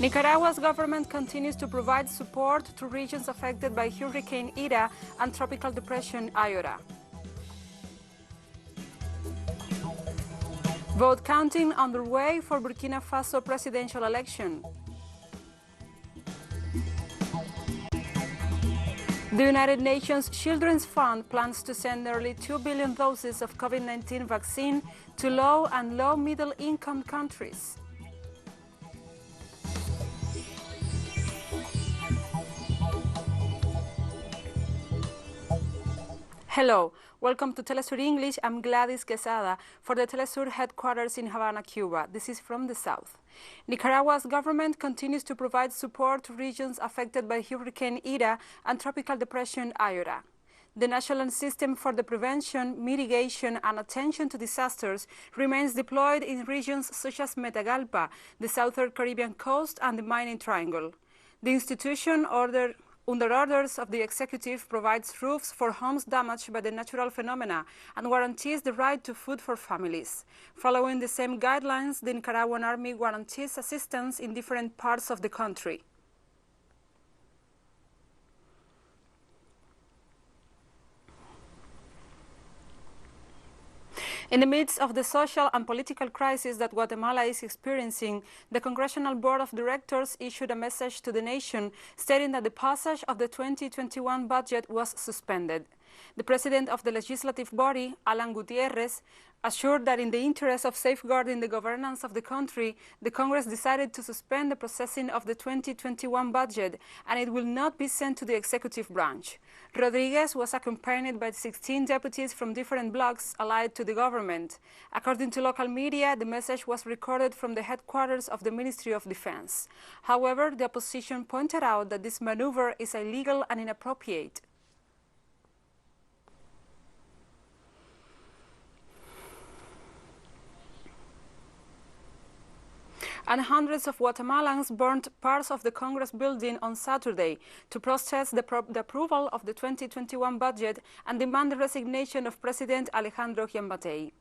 Nicaragua's government continues to provide support to regions affected by Hurricane Iota and Tropical Depression Iota. Vote counting underway for Burkina Faso presidential election. The United Nations Children's Fund plans to send nearly 2 billion doses of COVID-19 vaccine to low and low-middle income countries. Hello, welcome to TeleSUR English. I'm Gladys Quesada for the TeleSUR headquarters in Havana, Cuba. This is from the south. Nicaragua's government continues to provide support to regions affected by Hurricane Iota and Tropical Depression Iota. The National System for the Prevention, Mitigation and Attention to Disasters remains deployed in regions such as Metagalpa, the southern Caribbean coast and the Mining Triangle. The institution under orders of the executive provides roofs for homes damaged by the natural phenomena and guarantees the right to food for families. Following the same guidelines, the Nicaraguan Army guarantees assistance in different parts of the country. In the midst of the social and political crisis that Guatemala is experiencing, the Congressional Board of Directors issued a message to the nation stating that the passage of the 2021 budget was suspended. The president of the legislative body, Alan Gutierrez, assured that in the interest of safeguarding the governance of the country, the Congress decided to suspend the processing of the 2021 budget and it will not be sent to the executive branch. Rodriguez was accompanied by 16 deputies from different blocs allied to the government. According to local media, the message was recorded from the headquarters of the Ministry of Defense. However, the opposition pointed out that this maneuver is illegal and inappropriate. And hundreds of Guatemalans burned parts of the Congress building on Saturday to protest the approval of the 2021 budget and demand the resignation of President Alejandro Giammattei.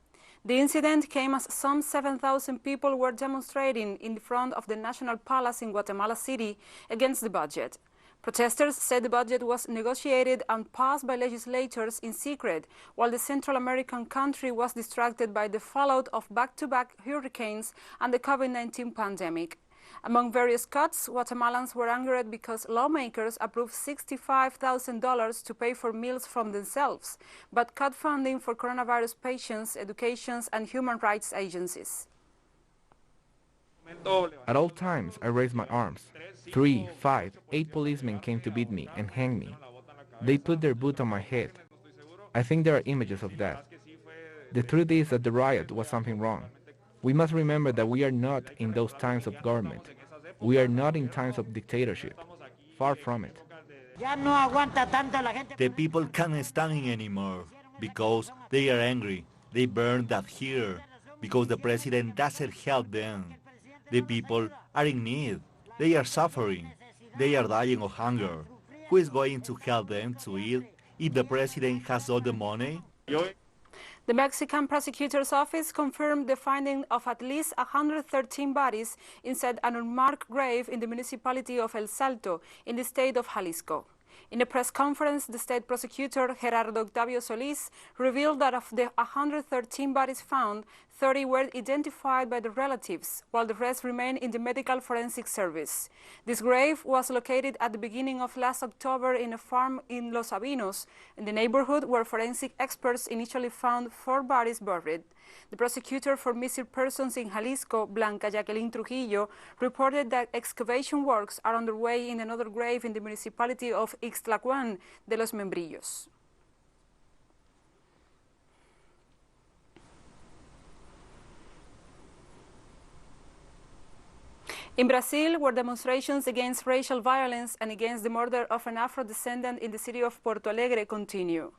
The incident came as some 7,000 people were demonstrating in front of the National Palace in Guatemala City against the budget. Protesters said the budget was negotiated and passed by legislators in secret, while the Central American country was distracted by the fallout of back-to-back hurricanes and the COVID-19 pandemic. Among various cuts, Guatemalans were angered because lawmakers approved $65,000 to pay for meals from themselves, but cut funding for coronavirus patients, education, and human rights agencies. At all times, I raised my arms. 3, 5, 8 policemen came to beat me and hang me. They put their boot on my head. I think there are images of that. The truth is that the riot was something wrong. We must remember that we are not in those times of government. We are not in times of dictatorship. Far from it. The people can't stand it anymore because they are angry. They burn that here because the president doesn't help them. The people are in need. They are suffering. They are dying of hunger. Who is going to help them to eat if the president has all the money? The Mexican prosecutor's office confirmed the finding of at least 113 bodies inside an unmarked grave in the municipality of El Salto in the state of Jalisco. In a press conference, the state prosecutor, Gerardo Octavio Solis, revealed that of the 113 bodies found, 30 were identified by the relatives, while the rest remain in the medical forensic service. This grave was located at the beginning of last October in a farm in Los Sabinos, in the neighborhood where forensic experts initially found 4 bodies buried. The prosecutor for missing persons in Jalisco, Blanca Jacqueline Trujillo, reported that excavation works are underway in another grave in the municipality of Ixtlahuacan de los Membrillos. In Brazil, where demonstrations against racial violence and against the murder of an Afro-descendant in the city of Porto Alegre continue.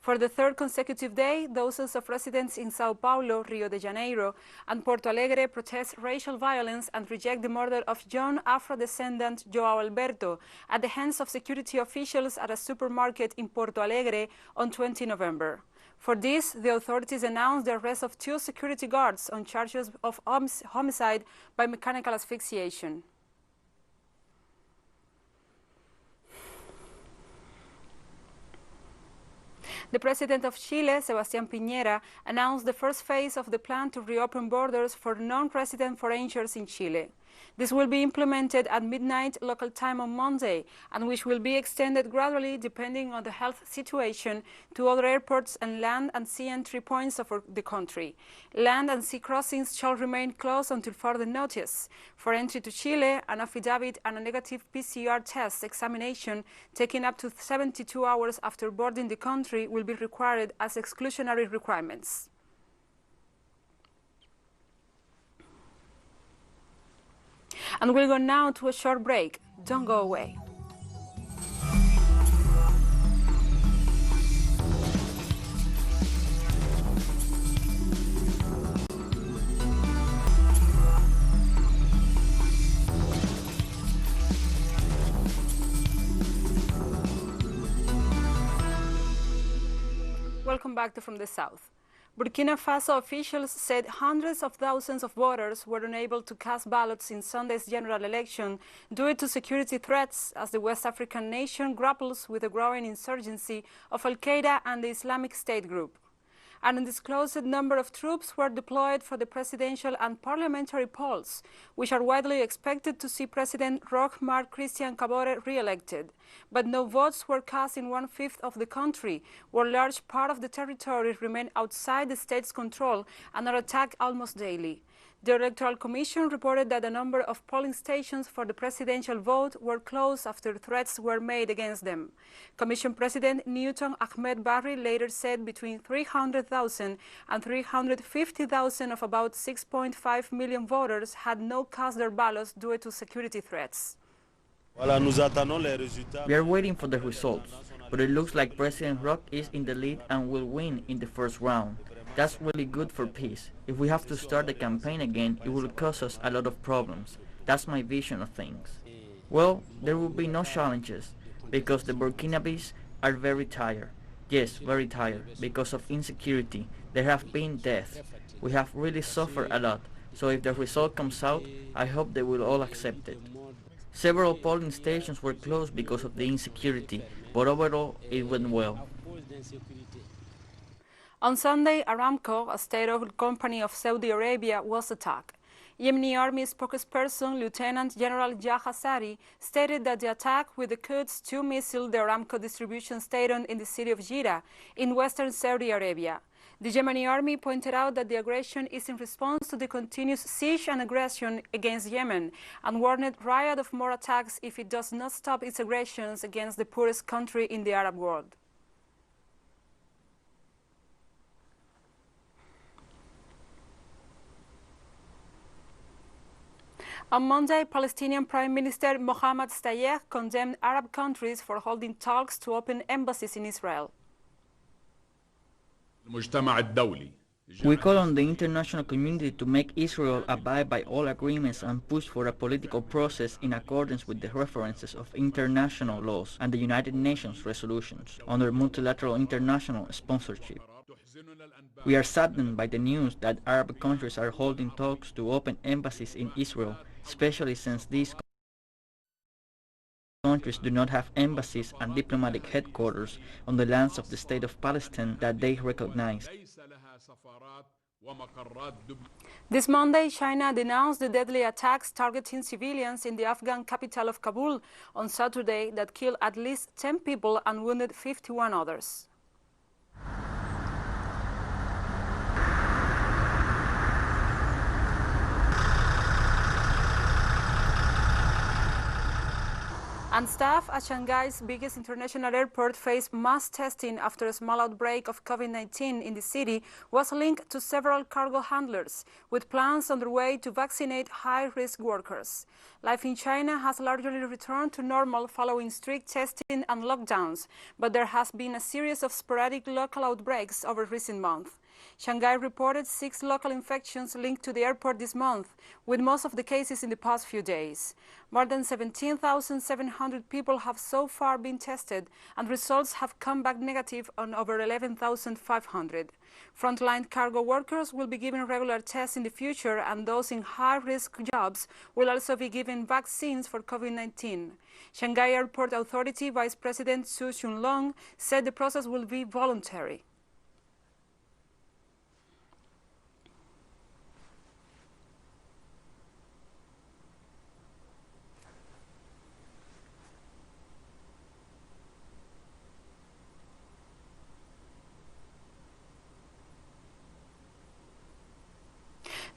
For the third consecutive day, dozens of residents in Sao Paulo, Rio de Janeiro, and Porto Alegre protest racial violence and reject the murder of young Afro-descendant João Alberto at the hands of security officials at a supermarket in Porto Alegre on 20 November. For this, the authorities announced the arrest of 2 security guards on charges of homicide by mechanical asphyxiation. The President of Chile, Sebastián Piñera, announced the first phase of the plan to reopen borders for non-resident foreigners in Chile. This will be implemented at midnight local time on Monday, and which will be extended gradually depending on the health situation to other airports and land and sea entry points of the country. Land and sea crossings shall remain closed until further notice. For entry to Chile, an affidavit and a negative PCR test examination taking up to 72 hours after boarding the country will be required as exclusionary requirements. And we'll go now to a short break. Don't go away. Welcome back to From the South. Burkina Faso officials said hundreds of thousands of voters were unable to cast ballots in Sunday's general election due to security threats as the West African nation grapples with the growing insurgency of Al-Qaeda and the Islamic State group. An undisclosed number of troops were deployed for the presidential and parliamentary polls, which are widely expected to see President Roch Marc Christian Kabore re-elected. But no votes were cast in 1/5 of the country, where large part of the territory remain outside the state's control and are attacked almost daily. The Electoral Commission reported that a number of polling stations for the presidential vote were closed after threats were made against them. Commission President Newton Ahmed Barry later said between 300,000 and 350,000 of about 6.5 million voters had not cast their ballots due to security threats. We are waiting for the results, but it looks like President Roch is in the lead and will win in the first round. That's really good for peace. If we have to start the campaign again, it will cause us a lot of problems. That's my vision of things. Well, there will be no challenges, because the Burkinabés are very tired. Yes, very tired, because of insecurity. There have been deaths. We have really suffered a lot, so if the result comes out, I hope they will all accept it. Several polling stations were closed because of the insecurity, but overall it went well. On Sunday, Aramco, a state-owned company of Saudi Arabia, was attacked. Yemeni Army spokesperson Lieutenant General Yahya Sari stated that the attack with the Quds 2 missile the Aramco distribution station in the city of Jeddah in western Saudi Arabia. The Yemeni Army pointed out that the aggression is in response to the continuous siege and aggression against Yemen and warned riot of more attacks if it does not stop its aggressions against the poorest country in the Arab world. On Monday, Palestinian Prime Minister Mohammad Stayeh condemned Arab countries for holding talks to open embassies in Israel. We call on the international community to make Israel abide by all agreements and push for a political process in accordance with the references of international laws and the United Nations resolutions under multilateral international sponsorship. We are saddened by the news that Arab countries are holding talks to open embassies in Israel, especially since these countries do not have embassies and diplomatic headquarters on the lands of the State of Palestine that they recognize. This Monday, China denounced the deadly attacks targeting civilians in the Afghan capital of Kabul on Saturday that killed at least 10 people and wounded 51 others. And staff at Shanghai's biggest international airport faced mass testing after a small outbreak of COVID-19 in the city was linked to several cargo handlers, with plans underway to vaccinate high-risk workers. Life in China has largely returned to normal following strict testing and lockdowns, but there has been a series of sporadic local outbreaks over recent months. Shanghai reported 6 local infections linked to the airport this month, with most of the cases in the past few days. More than 17,700 people have so far been tested, and results have come back negative on over 11,500. Frontline cargo workers will be given regular tests in the future, and those in high-risk jobs will also be given vaccines for COVID-19. Shanghai Airport Authority Vice President Su Xunlong said the process will be voluntary.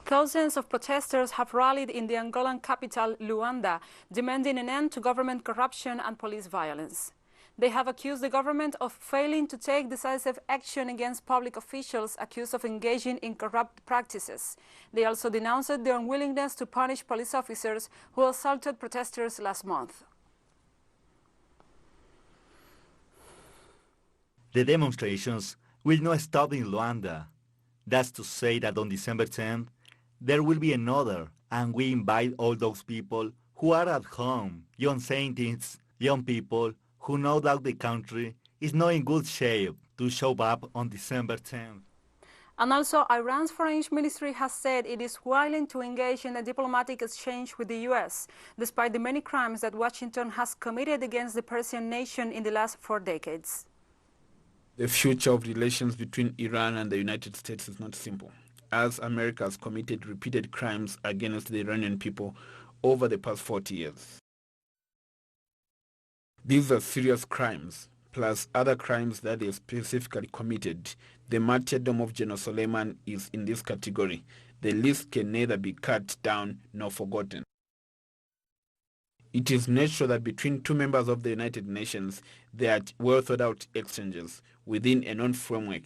Thousands of protesters have rallied in the Angolan capital, Luanda, demanding an end to government corruption and police violence. They have accused the government of failing to take decisive action against public officials accused of engaging in corrupt practices. They also denounced their unwillingness to punish police officers who assaulted protesters last month. The demonstrations will not stop in Luanda. That's to say that on December 10th, there will be another, and we invite all those people who are at home, young scientists, young people who know that the country is not in good shape, to show up on December 10th. And also, Iran's foreign ministry has said it is willing to engage in a diplomatic exchange with the U.S., despite the many crimes that Washington has committed against the Persian nation in the last 4 decades. The future of relations between Iran and the United States is not simple, as America has committed repeated crimes against the Iranian people over the past 40 years. These are serious crimes, plus other crimes that they specifically committed. The martyrdom of General Soleiman is in this category. The list can neither be cut down nor forgotten. It is natural that between two members of the United Nations, there are well thought out exchanges within a known framework,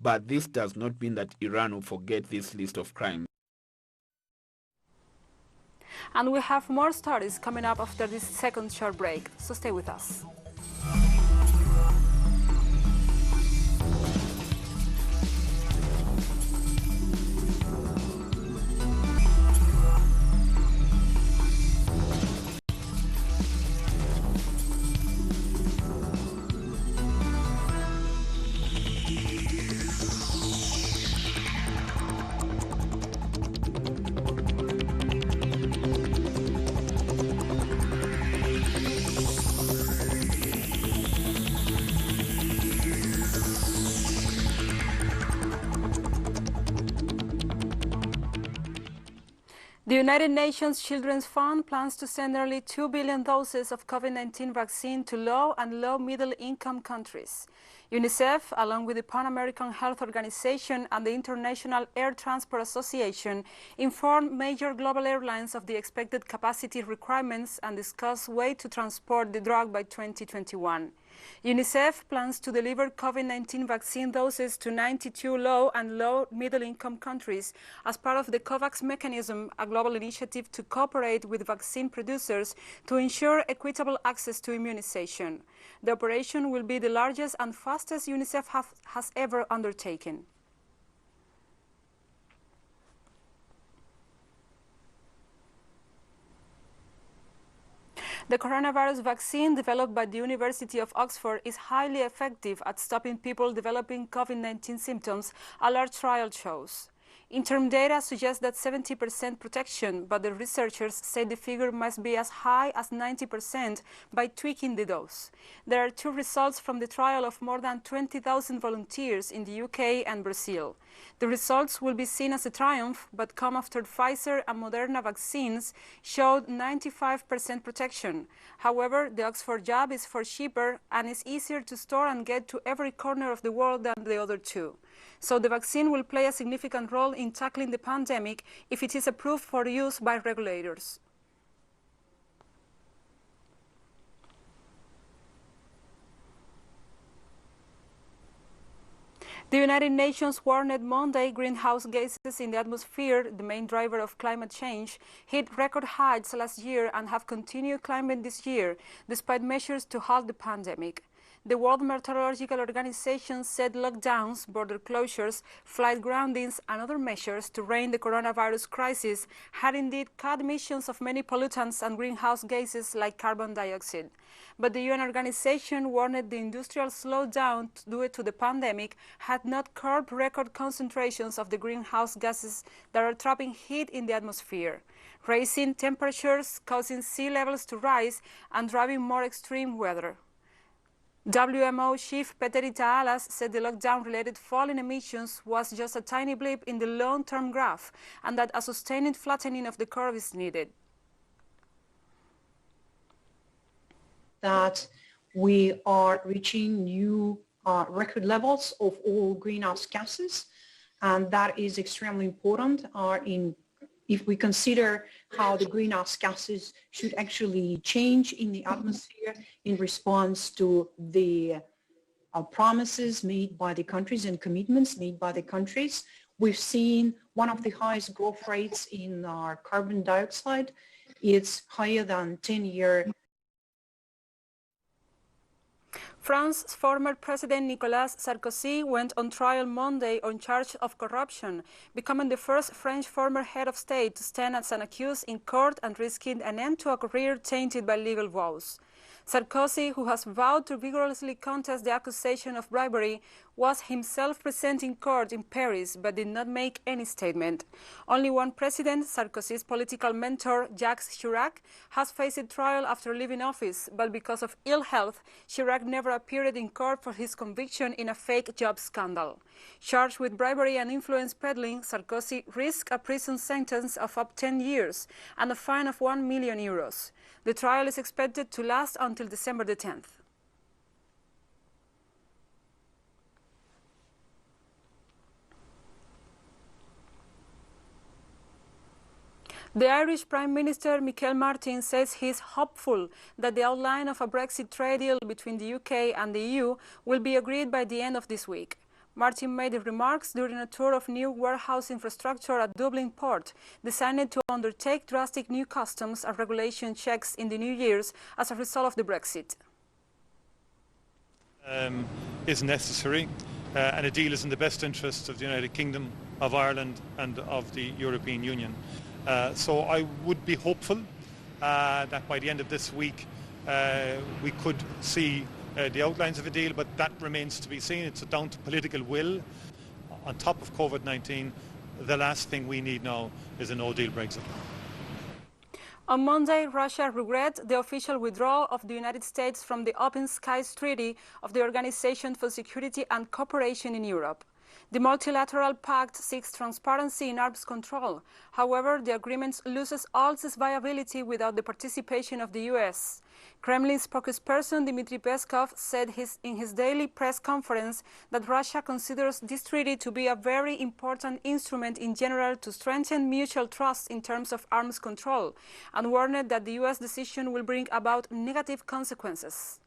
but this does not mean that Iran will forget this list of crimes. And we have more stories coming up after this second short break, so stay with us. The United Nations Children's Fund plans to send nearly 2 billion doses of COVID-19 vaccine to low and low-middle income countries. UNICEF, along with the Pan American Health Organization and the International Air Transport Association, informed major global airlines of the expected capacity requirements and discussed ways to transport the drug by 2021. UNICEF plans to deliver COVID-19 vaccine doses to 92 low and low-middle income countries as part of the COVAX mechanism, a global initiative to cooperate with vaccine producers to ensure equitable access to immunization. The operation will be the largest and fastest UNICEF has ever undertaken. The coronavirus vaccine developed by the University of Oxford is highly effective at stopping people developing COVID-19 symptoms, a large trial shows. Interim data suggests that 70% protection, but the researchers say the figure must be as high as 90% by tweaking the dose. There are 2 results from the trial of more than 20,000 volunteers in the UK and Brazil. The results will be seen as a triumph, but come after Pfizer and Moderna vaccines showed 95% protection. However, the Oxford jab is far cheaper and is easier to store and get to every corner of the world than the other 2. So the vaccine will play a significant role in tackling the pandemic if it is approved for use by regulators. The United Nations warned Monday greenhouse gases in the atmosphere, the main driver of climate change, hit record heights last year and have continued climbing this year, despite measures to halt the pandemic. The World Meteorological Organization said lockdowns, border closures, flight groundings and other measures to rein the coronavirus crisis had indeed cut emissions of many pollutants and greenhouse gases like carbon dioxide. But the UN organization warned the industrial slowdown due to the pandemic had not curbed record concentrations of the greenhouse gases that are trapping heat in the atmosphere, raising temperatures, causing sea levels to rise and driving more extreme weather. WMO chief Peterita Alas said the lockdown-related fall in emissions was just a tiny blip in the long-term graph and that a sustained flattening of the curve is needed. That we are reaching new record levels of all greenhouse gases, and that is extremely important if we consider how the greenhouse gases should actually change in the atmosphere in response to the promises made by the countries and commitments made by the countries. We've seen one of the highest growth rates in our carbon dioxide. It's higher than 10-year. France's former president Nicolas Sarkozy went on trial Monday on charge of corruption, becoming the first French former head of state to stand as an accused in court and risking an end to a career tainted by legal woes. Sarkozy, who has vowed to vigorously contest the accusation of bribery, was himself present in court in Paris but did not make any statement. Only one president, Sarkozy's political mentor, Jacques Chirac, has faced trial after leaving office, but because of ill health, Chirac never appeared in court for his conviction in a fake job scandal. Charged with bribery and influence peddling, Sarkozy risked a prison sentence of up to 10 years and a fine of €1 million. The trial is expected to last until December the 10th. The Irish Prime Minister Michael Martin says he is hopeful that the outline of a Brexit trade deal between the UK and the EU will be agreed by the end of this week. Martin made the remarks during a tour of new warehouse infrastructure at Dublin Port, designed to undertake drastic new customs and regulation checks in the new years as a result of the Brexit. Is necessary, and a deal is in the best interest of the United Kingdom, of Ireland and of the European Union. So I would be hopeful that by the end of this week we could see the outlines of a deal, but that remains to be seen. It's down to political will. On top of COVID-19, the last thing we need now is a no-deal Brexit. On Monday, Russia regretted the official withdrawal of the United States from the Open Skies Treaty of the Organization for Security and Cooperation in Europe. The multilateral pact seeks transparency in arms control. However, the agreement loses all its viability without the participation of the US. Kremlin spokesperson Dmitry Peskov said in his daily press conference that Russia considers this treaty to be a very important instrument in general to strengthen mutual trust in terms of arms control, and warned that the US decision will bring about negative consequences.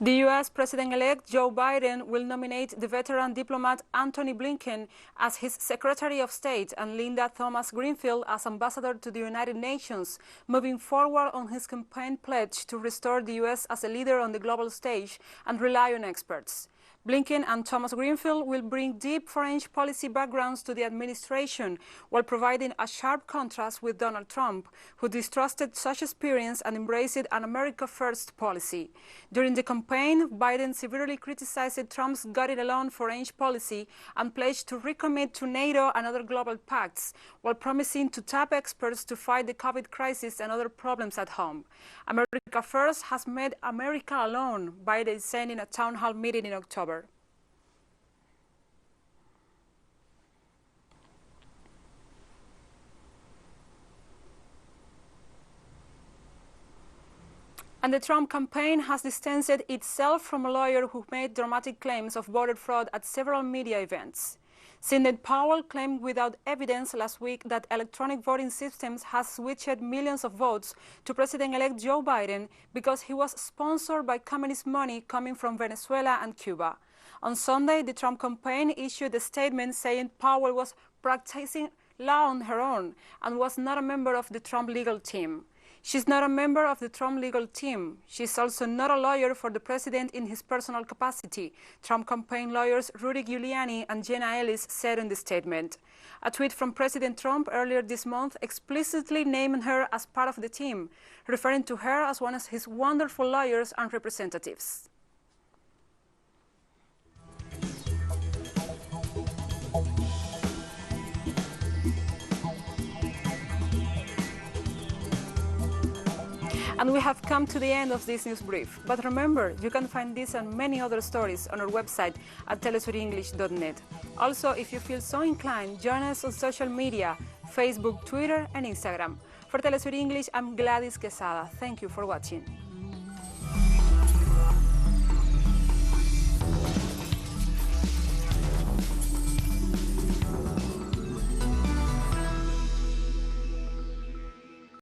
The U.S. President-elect Joe Biden will nominate the veteran diplomat Antony Blinken as his Secretary of State and Linda Thomas-Greenfield as Ambassador to the United Nations, moving forward on his campaign pledge to restore the U.S. as a leader on the global stage and rely on experts. Blinken and Thomas-Greenfield will bring deep foreign policy backgrounds to the administration, while providing a sharp contrast with Donald Trump, who distrusted such experience and embraced an America First policy. During the campaign, Biden severely criticized Trump's got-it-alone foreign policy and pledged to recommit to NATO and other global pacts, while promising to tap experts to fight the COVID crisis and other problems at home. America First has made America alone, Biden said in a town hall meeting in October. And the Trump campaign has distanced itself from a lawyer who made dramatic claims of voter fraud at several media events. Sidney Powell claimed without evidence last week that electronic voting systems has switched millions of votes to President-elect Joe Biden because he was sponsored by communist money coming from Venezuela and Cuba. On Sunday, the Trump campaign issued a statement saying Powell was practicing law on her own and was not a member of the Trump legal team. She's not a member of the Trump legal team. She's also not a lawyer for the president in his personal capacity, Trump campaign lawyers Rudy Giuliani and Jenna Ellis said in the statement. A tweet from President Trump earlier this month explicitly named her as part of the team, referring to her as one of his wonderful lawyers and representatives. And we have come to the end of this news brief. But remember, you can find this and many other stories on our website at telesurenglish.net. Also, if you feel so inclined, join us on social media, Facebook, Twitter, and Instagram. For TeleSUR English, I'm Gladys Quesada. Thank you for watching.